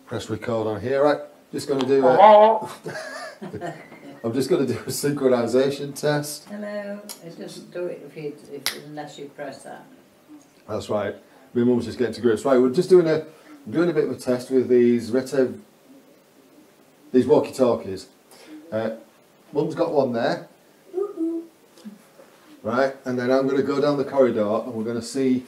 Press record on here. Right, just going to do Hello. I'm just going to do a synchronisation test. Hello. It doesn't do it unless you press that. That's right. My mum's just getting to grips. Right, we're just doing a bit of a test with these these walkie talkies. Mum's got one there. Right, and then I'm going to go down the corridor and we're going to see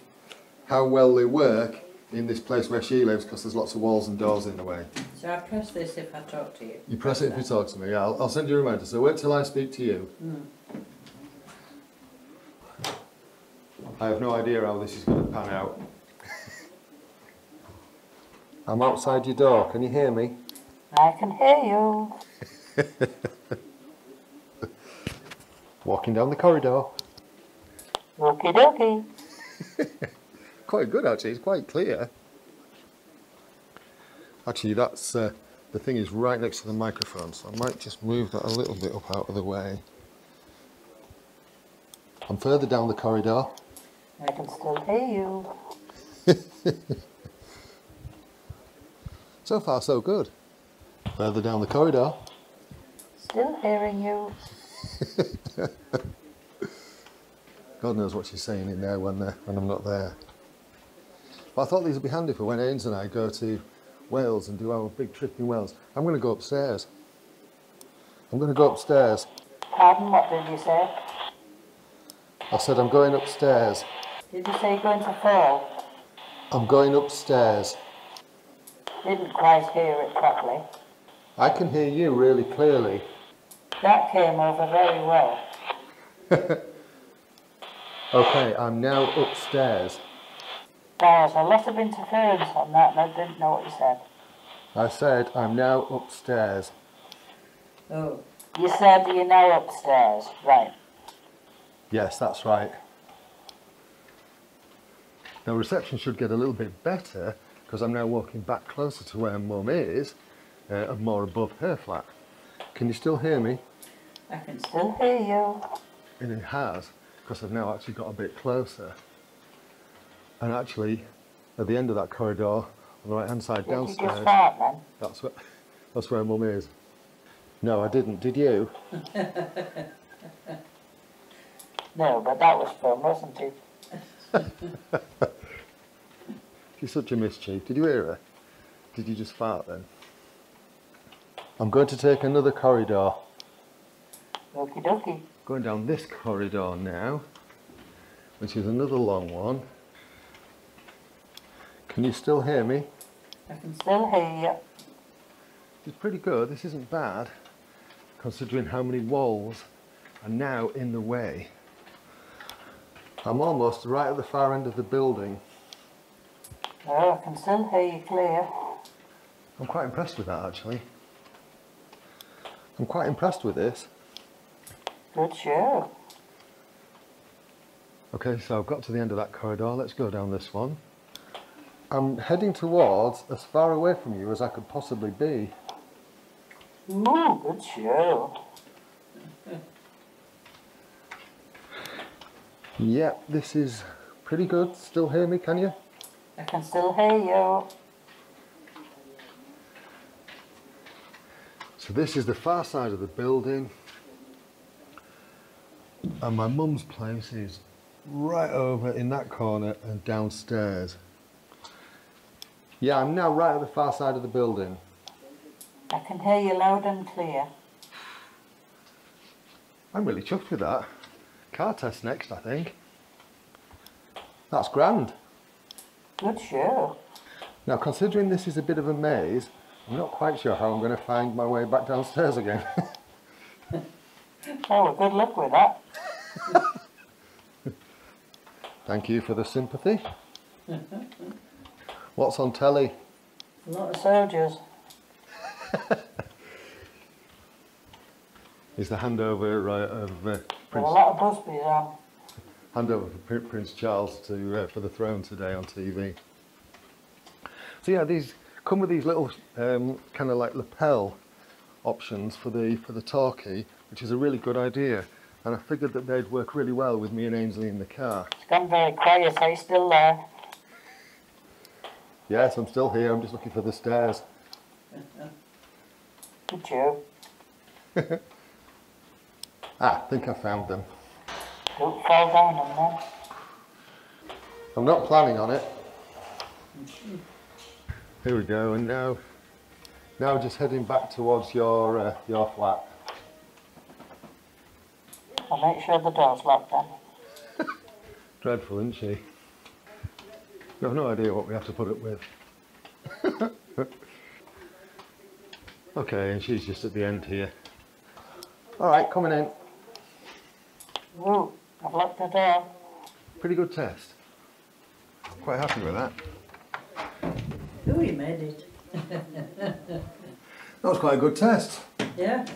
how well they work in this place where she lives, because there's lots of walls and doors in the way. So I press this if I talk to you? You press it if you talk to me, yeah. I'll send you a reminder, so wait till I speak to you. I have no idea how this is going to pan out. I'm outside your door, can you hear me? I can hear you. Walking down the corridor. Okie dokie. Quite good actually, it's quite clear. Actually that's, the thing is right next to the microphone, so I might just move that a little bit up out of the way. I'm further down the corridor. I can still hear you. So far so good. Further down the corridor. Still hearing you. God knows what she's saying in there when I'm not there. But I thought these would be handy for when Ains and I go to Wales and do our big trip in Wales. I'm going to go upstairs. I'm going to go upstairs. Pardon, what did you say? I said I'm going upstairs. Did you say you're going to fall? I'm going upstairs. Didn't quite hear it properly. I can hear you really clearly. That came over very well. Okay, I'm now upstairs. There was a lot of interference on that and I didn't know what you said. I said I'm now upstairs. Oh. You said you're now upstairs, right. Yes, that's right. Now reception should get a little bit better because I'm now walking back closer to where Mum is and more above her flat. Can you still hear me? I can still hear you. And it has, because I've now actually got a bit closer. And actually, at the end of that corridor, on the right hand side downstairs, did you just fart then? That's where Mum is. No, I didn't. Did you? No, but that was fun, wasn't it? She's such a mischief. Did you hear her? Did you just fart then? I'm going to take another corridor. Okie dokie. Going down this corridor now, which is another long one. Can you still hear me? I can still hear you. It's pretty good. This isn't bad, considering how many walls are now in the way. I'm almost right at the far end of the building. Oh, I can still hear you clear. I'm quite impressed with that actually. I'm quite impressed with this. Good show. Okay, so I've got to the end of that corridor. Let's go down this one. I'm heading towards as far away from you as I could possibly be. Ooh, good show. Yep, this is pretty good. Still hear me, can you? I can still hear you. So this is the far side of the building. And my mum's place is right over in that corner and downstairs. Yeah, I'm now right at the far side of the building. I can hear you loud and clear. I'm really chuffed with that. Car test next, I think. That's grand. Good show. Now, considering this is a bit of a maze, I'm not quite sure how I'm going to find my way back downstairs again. Oh, well, good luck with that. Thank you for the sympathy. What's on telly? A lot of soldiers. Is the handover of There's Prince? a lot of busbies on. Handover for Prince Charles to for the throne today on TV. So yeah, these come with these little kind of like lapel options for the talkie, which is a really good idea. And I figured that they'd work really well with me and Ainsley in the car. It's gone very quiet. Are you still there? Yes, I'm still here. I'm just looking for the stairs. Good job. I think I found them. Don't fall down on them. I'm not planning on it. Here we go, and now just heading back towards your flat. I'll make sure the door's locked then. Dreadful, isn't she? We have no idea what we have to put up with. Okay, and she's just at the end here. Alright, coming in. Ooh, I've locked the door. Pretty good test. Quite happy with that. Oh, you made it. That was quite a good test. Yeah.